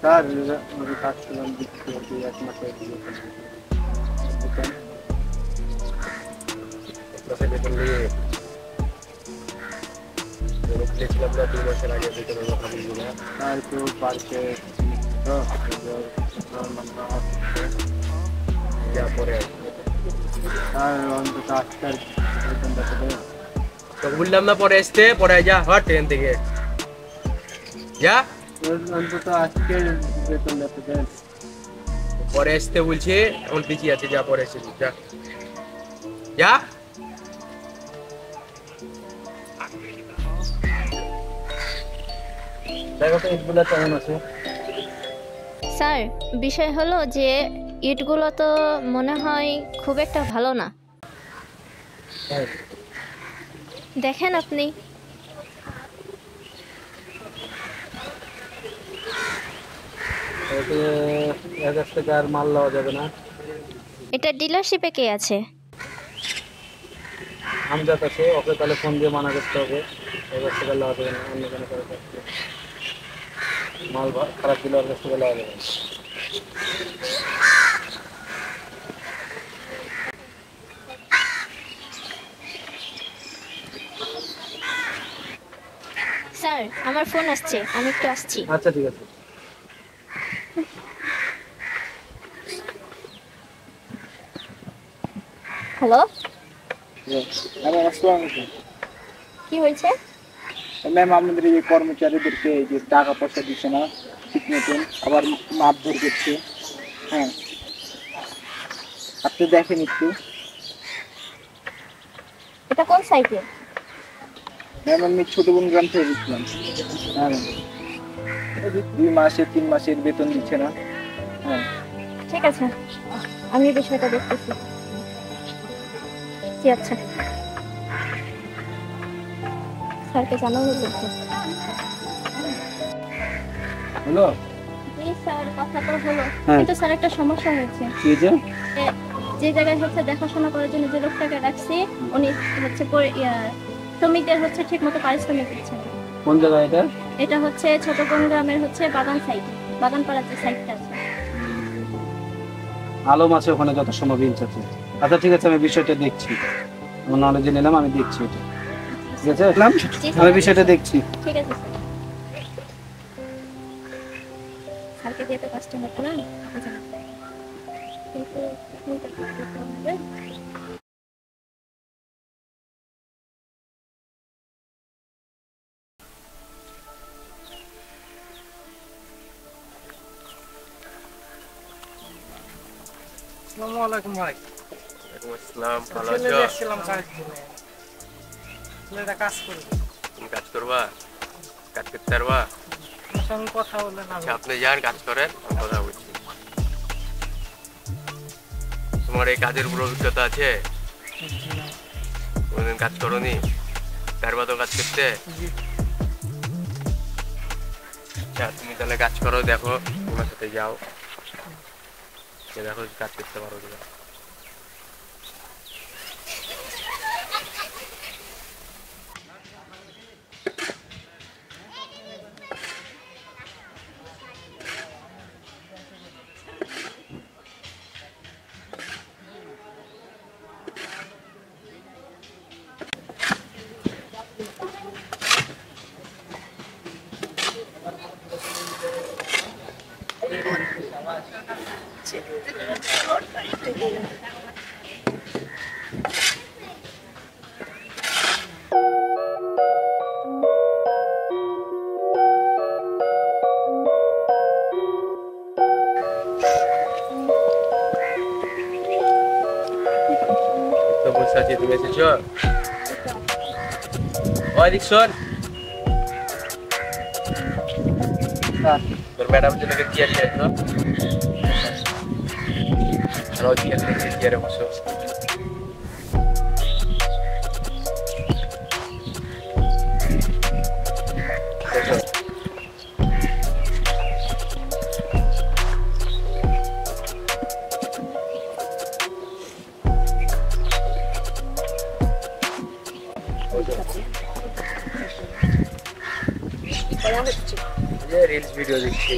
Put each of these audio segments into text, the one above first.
Sir আমি কাজ করলাম দিচ্ছি আর কি 1 মাসের বেতন। বুঝছেন? মাসে বেতন নিয়ে বলেছিলাম না 2 মাসের আগে বেতনের কথা বলবি না। স্যার একটু বাড়িতে তো মামা আসছে। যা পরে আসবে। স্যার অন্তত আজকের বেতনটা তো দেন। তোকে বললাম না পরে আসতে, পরে যা হট ট্রেন থেকে যা। অন্তত আজকের বেতনটা তো দেন। পরে আসতে বলছি, এখন পিছিয়ে আছে, যা পরে এসে যা যা। দেখো তো ইটগুলো কেমন আছে। স্যার, বিষয় হলো যে ইটগুলো তো মনে হয় খুব একটা ভালো না। হ্যাঁ, দেখেন আপনি। এতে 1000 টাকা আর মাল লওয়া যাবে না। এটা ডিলারশিপে কে আছে? আমজাদ আছে, ওকে তাহলে ফোন দিয়ে মানা করতে হবে। 1000 টাকা লওয়া যাবে না, অন্য কোনো কারো কাছ থেকে। মাল খারাপ দিলে ওর কাছ থেকে লওয়া যাবে না। স্যার, আমার ফোন আসছে, আমি একটু আসছি। আচ্ছা ঠিক আছে। হ্যালো, ম্যাম আসসালামু আলাইকুম। কি হয়েছে? ম্যাম আমাদের এই কর্মচারীদেরকে এই যে টাকা পয়সা দিচ্ছে না ঠিক মতন, আবার মারধর করছে। হ্যাঁ, আপনি দেখেন একটু। এটা কোন সাইটে? ম্যাম আমি ছোট বোন গ্রাম থেকে দিচ্ছিলাম। হ্যাঁ ম্যাম, 2 মাসে 3 মাসের বেতন দিচ্ছে না। হ্যাঁ ঠিক আছে, আমি এই বিষয়টা দেখতেছি। কি আচ্ছা, স্যারকে জানানো হচ্ছে। হলো। জি স্যার, কথা তো হলো, হ্যাঁ। কিন্তু স্যার একটা সমস্যা হয়েছে। কি যে যে জায়গায় হচ্ছে দেখাশোনা করার জন্য যে লোকটাকে রাখছি, উনি হচ্ছে শ্রমিকদের হচ্ছে ঠিক মতো পারিশ্রমিক দিচ্ছে না। কোন জায়গায় এটা? এটা হচ্ছে ছোটগঞ্জ গ্রামের হচ্ছে বাগান সাইড, বাগান পাড়ার যে সাইডটা আছে। আলম আছে ওখানে যত সম্ভব ইনচার্জে। আচ্ছা ঠিক আছে, আমি বিষয়টা দেখছি। আমার নলেজে নিলাম, আমি দেখছি এটা। ঠিক আছে আসলাম, আমি বিষয়টা দেখছি। ঠিক আছে স্যার, স্যারকে দিয়ে তো কাস্টমার না কিন্তু এখন তো করতে হবে। আসসালামু আলাইকুম ভাই। ওয়ালাইকুম আসসালাম, ভালো ছেলে আছো? দেখছিলাম কাজ করে। ছেলেটা কাজ করবে। তুমি কাজ করবা? কাজ করতে পারবা? আমার সঙ্গে কথা বলে না। আচ্ছা, আপনি যান কাজ করেন, আমি কথা বলছি। তোমার এই কাজের উপর অভিজ্ঞতা আছে? কোনদিন কাজ করনি? পারবা তো কাজ করতে? আচ্ছা, তুমি তাহলে কাজ করো, দেখো তোমার সাথে যাও, দেখো কাজ করতে পারো কিনা। তো বসে আছি, তুমি এসেছো? ওই দিক শোন, তোর ম্যাডামের জন্য চেয়ার নিয়ে আসো। আর ওই চেয়ার নিয়ে চেয়ারে বসো। রিলস ভিডিও দেখছি।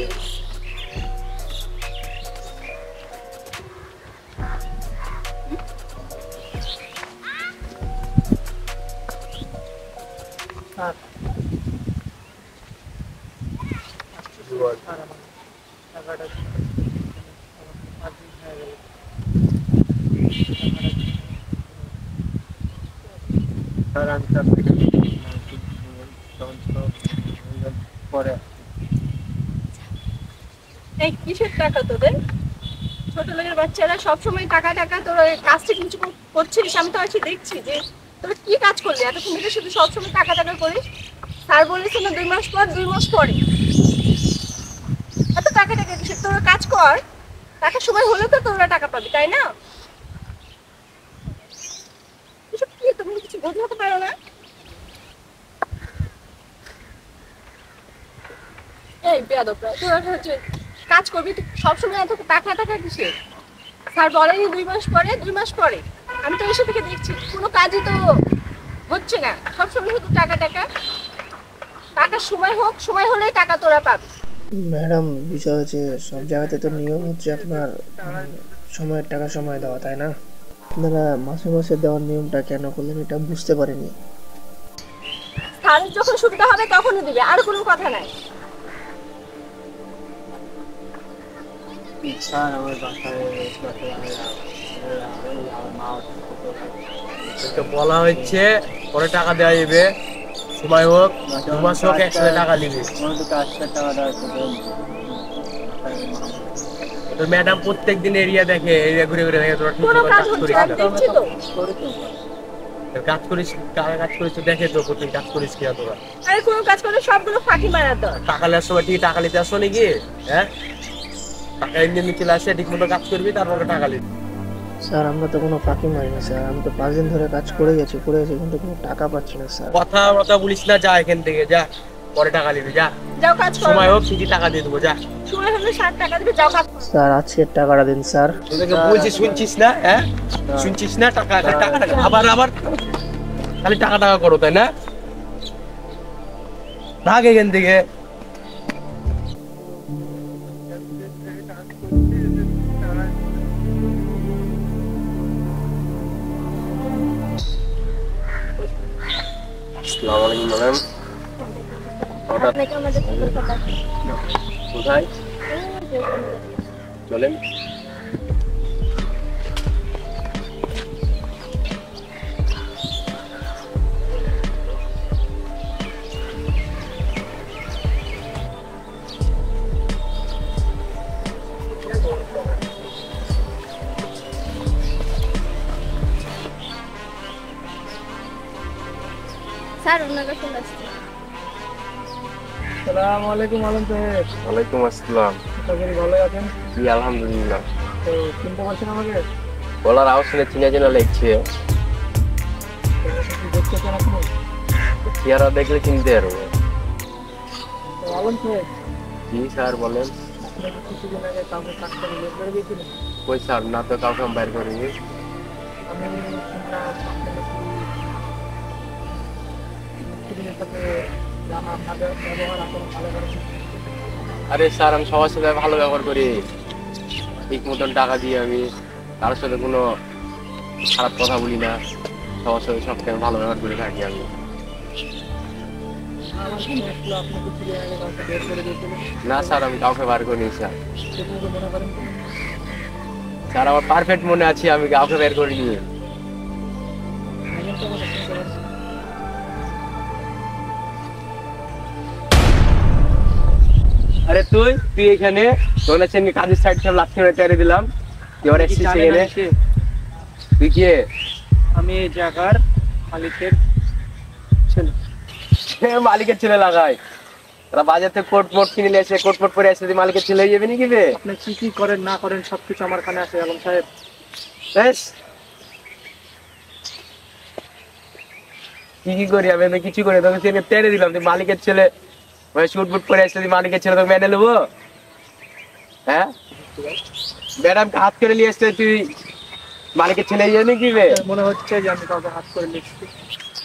বল। আর আমার টাকাটা আমার 5 দিন হয়ে গেল। স্যার আমি স্যার পরে এই কিসের টাকা তোদের? ছোট লোকের বাচ্চারা সবসময় টাকা টাকা, তোর কাজটা কিছু করছিস, আমি তো আছি দেখছি যে তোর কি কাজ করলি এতক্ষণ থেকে, শুধু সবসময় টাকা টাকা করিস। স্যার বলেছে না 2 মাস পর 2 মাস পরে, এত টাকা টাকা কিসের? তোর কাজ কর, টাকা সময় হলে তো তোরা টাকা পাবি, তাই না? এসব কি তুমি কিছু বোঝাতে পারো না? এই বেয়াদবরা, তোরা হচ্ছে কাজ করবি তুই সবসময় এত টাকা টাকা কিসের? স্যার বলেনি 2 মাস পরে 2 মাস পরে, আমি তো এসে থেকে দেখছি কোনো কাজই তো হচ্ছে না, সবসময় শুধু টাকা টাকা। টাকার সময় হোক, সময় হলে টাকা তোরা পাবি। ম্যাডাম, বিষয় হচ্ছে সব জায়গাতে তো নিয়ম হচ্ছে আপনার সময়ের টাকা সময় দেওয়া, তাই না? আপনারা মাসে মাসে দেওয়ার নিয়মটা কেন করলেন এটা বুঝতে পারিনি। স্যারের যখন সুবিধা হবে তখনই দিবে, আর কোনো কথা নাই। স্যার আমার বাসায় আমার মা তো বলা হচ্ছে পরে টাকা দেওয়া যাবে, সময় হোক 2 মাস হোক একসাথে টাকা নিবি। আমার তো 800 টাকা দেওয়া তোর ম্যাডাম প্রত্যেকদিন এরিয়া দেখে, এরিয়া ঘুরে ঘুরে দেখে তোরা ঠিক কোনো মতো কাজ কাজ হচ্ছে করিস আমি না। দেখছি তো। কাজ করিস, কারা কাজ করিস তো দেখে তো প্রত্যেক কাজ করিস কিনা তোরা। আরে কোনো কাজ করলে সবগুলো ফাঁকি মারার দর। টাকা নেওয়ার সময় ঠিক টাকা নিতে আসো নাকি? হ্যাঁ, টাকা এমনি চলে আসে, ঠিক মতো কাজ করবি তারপরে টাকা নিবি। স্যার আমরা তো কোনো ফাঁকি মারি না স্যার, আমি তো 5 দিন ধরে কাজ করে গেছি কিন্তু কোনো টাকা পাচ্ছি না স্যার। কথা বলিস না, যা এখান থেকে যা, পরে টাকা নিবি যা। যাও কাজ করো, সময় হোক ঠিকই টাকা দিয়ে দেবো যা। সময় হলে 60 টাকা দিবে, যাও কাজ করো। স্যার আজকের টাকাটা দিন স্যার। তোদেরকে বলছি শুনছিস না? হ্যাঁ শুনছিস না? টাকা টাকা টাকা আবার আবার খালি টাকা টাকা করো, তাই না? ভাগ এখান থেকে। আসসালামু আলাইকুম ম্যাডাম। আপনাকে আমাদের কি করতে হবে? কোথায় চলেন? স্যার ওনার কাছে আসছে। আসসালামু আলাইকুম আলম সাহেব, ওয়ালাইকুম আসসালাম। আশা করি ভালো আছেন। জি আলহামদুলিল্লাহ। তো চিনতে পারছেন আমাকে? বলার আওয়াজ শুনে চিনা চিনা লাগছে। কি দেখতেছেন আপনি? চেহারা দেখলে চিনতে পারবো। তো আলম সাহেব, জি স্যার বলেন। আপনি কি কিছুদিন আগে কাউকে কাজ করে বের করে দিয়েছিলেন? কই স্যার, না তো কাউকে আমি বাইর করিনি। আমি শুনলাম আপনি নাকি মিস্ত্রিদের সাথে জানা আপনাদের ব্যবহার আচরণ ভালো করেছেন। আরে স্যার, আমি সবার সাথে ভালো ব্যবহার করি, ঠিক মতন টাকা দিই, আমি কারোর সাথে কোনো খারাপ কথা বলি না, সবার সাথে সবসময় ভালো ব্যবহার করে থাকি আমি। আমার মনে হচ্ছিল আপনি কিছুদিন আগে কাউকে বের করে দিয়েছিলেন। না স্যার, আমি কাউকে বার করিনি স্যার। সেগুলো মনে করেন তো? স্যার আমার পারফেক্ট মনে আছে, আমি কাউকে বের করিনি। এখন তো আমাকে চিনতে পারছেন। আরে তুই এখানে তোর সঙ্গে কাজের সাইড সব লাঠি মেরে তেড়ে দিলাম, এবার কি এসেছিস জানেন এখানে? আমি কে? তুই কে? আমি এই জায়গার মালিকের ছেলে। সে মালিকের ছেলে লাগায়, তারা বাজার থেকে কোট মোট কিনে নিয়ে এসে কোট মোট পরে আসে, তুই মালিকের ছেলে হয়ে যাবে নাকি বে? আপনি কি কি করেন না করেন সবকিছু আমার কানে আছে আলম সাহেব। বেশ, কি করি আমি? আমি কিছু করি তোকে সঙ্গে তেড়ে দিলাম, তুই মালিকের ছেলে ওই শুট বুট পরে আসে, তুই মালিকের ছেলে, তোকে মেনে নেবো? হ্যাঁ, ম্যাডামকে হাত করে নিয়ে এসছে, তুই মালিকের ছেলে হয়ে যাবে নাকি বে? মনে হচ্ছে যে আমি কাউকে হাত করে লিখছি।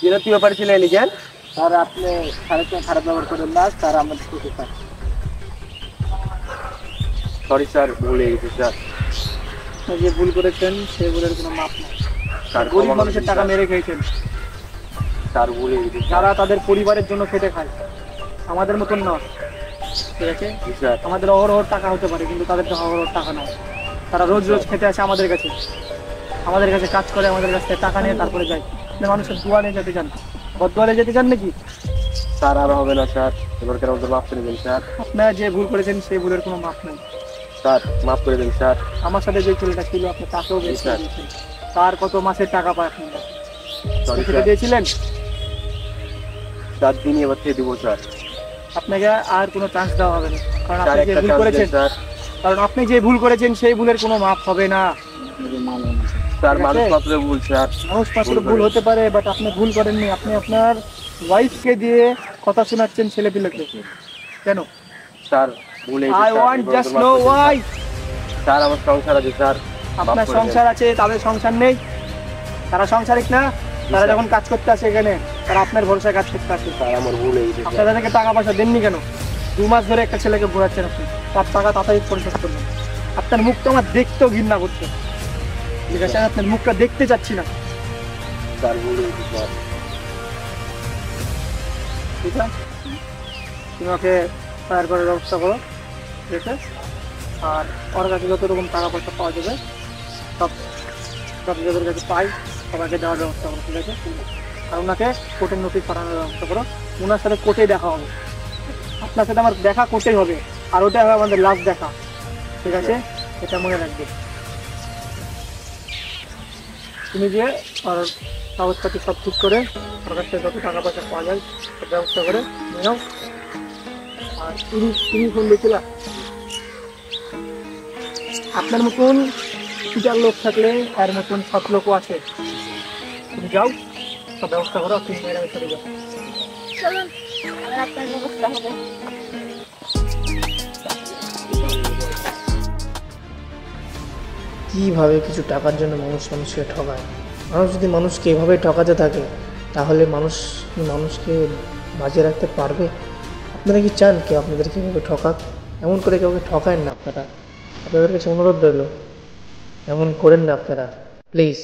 যেটা তুই ব্যাপারে ছেলে এলি কেন? স্যার আপনি স্যারের সঙ্গে খারাপ ব্যবহার করেন না, স্যার আমাদের থেকে স্যার। সরি স্যার, ভুলে গেছি স্যার। আপনি যে ভুল করেছেন সে ভুলের কোনো মাপ নেই। স্যার গরিব ক্ষমা মানুষের করবেন টাকা স্যার। মেরে খেয়েছেন, স্যার ভুলে গেছি স্যার। যারা তাদের পরিবারের জন্য খেটে খায়, আমাদের মতন নয়। ঠিক আছে? জি স্যার। আমাদের অহরহ টাকা হতে পারে, কিন্তু তাদের তো অহরহ টাকা নয়। তারা রোজ রোজ খেতে আসে আমাদের কাছে কাজ করে, আমাদের কাছ থেকে টাকা নিয়ে তারপরে যায়। আপনি মানুষের দোয়া নিয়ে যেতে চান, বদদোয়া নিয়ে যেতে চান নাকি? স্যার আর হবে না স্যার, এবারকার মতো মাফ করে দিন স্যার। আপনারা যে ভুল করেছেন সেই ভুলের কোনো মাপ নেই। স্যার মাফ করে দিন স্যার। আমার সাথে যে ছেলেটা ছিল আপনি তাকেও বের করে দিয়েছেন। তার কত মাসের টাকা পায় আপনি সরি লিখে স্যার। দিয়েছিলেন? 4 দিনই এবার থেকে দিব স্যার। আপনাকে আর কোনো চান্স দেওয়া হবে না, কারণ স্যার আপনি যে একটা ভুল চান্স করেছেন, দিন স্যার। কারণ আপনি যে ভুল করেছেন সেই ভুলের কোনো মাপ হবে না। স্যার ঠিক আছে? মানুষ মাত্র ভুল স্যার। মানুষ মাত্র ভুল ভুল করে। হতে পারে, বাট আপনি ভুল করেননি। আপনি আপনার ওয়াইফকে দিয়ে কথা শোনাচ্ছেন ছেলেপিলেকে কেন? স্যার ভুলে I want just no Y. Sir আমার সংসার আছে স্যার। আপনার সংসার আছে, তাদের সংসার নেই? তারা সংসারিক না? তারা স্যার। যখন কাজ করতে আসে এখানে, তারা আপনার ভরসায় কাজ করতে আসে। স্যার আমার ভুল হয়ে গেছে স্যার। আপনারা তাদেরকে টাকা পয়সা দেননি কেন? 2 মাস ধরে একটা ছেলেকে ঘোরাচ্ছেন আপনি, তার টাকা তাড়াতাড়ি পরিশোধ করবেন। আপনার মুখটা আমার দেখতেও ঘৃণা করছে, ঠিক আছে? আমি আপনার মুখটা দেখতে চাচ্ছি না, স্যার ভুল হয়ে গেছে স্যার। ঠিক আছে? তুমি ওকে ফায়ার করার ব্যবস্থা করো, ঠিক আছে? আর ওর কাছে যত রকম টাকা পয়সা পাওয়া যাবে সব সব যাদের কাছে পাই সবাইকে দেওয়ার ব্যবস্থা করো, ঠিক আছে? আর ওনাকে কোর্টের নোটিশ পাঠানোর ব্যবস্থা করো। ওনার সাথে কোর্টে দেখা হবে, আপনার সাথে আমার দেখা করতেই হবে, আর ওটা হবে আমাদের লাস্ট দেখা, ঠিক আছে? এটা মনে রাখবে। তুমি যে আর কাগজপাতি সব ঠিক করে ওর কাছ থেকে যত টাকা পয়সা পাওয়া যায় সব ব্যবস্থা করে নিয়ে নাও। আর তুমি ফোন দিয়েছিলা? আপনার মতন দুটার লোক থাকলে এর মতন 7 লোকও আছে। তুমি যাও, সব ব্যবস্থা করো, তুমি মেয়েরা চলে যাও। চলুন, আমার আপনার ব্যবস্থা হবে। কিভাবে কিছু টাকার জন্য মানুষ মানুষকে ঠকায়? মানুষ যদি মানুষকে এভাবে ঠকাতে থাকে তাহলে মানুষ মানুষকে বাঁচিয়ে রাখতে পারবে? আপনারা কি চান কেউ আপনাদেরকে এভাবে ঠকাক? এমন করে কাউকে ঠকায়েন না আপনারা। আপনাদের কাছে অনুরোধ রইল, এমন করেন না আপনারা, প্লিজ।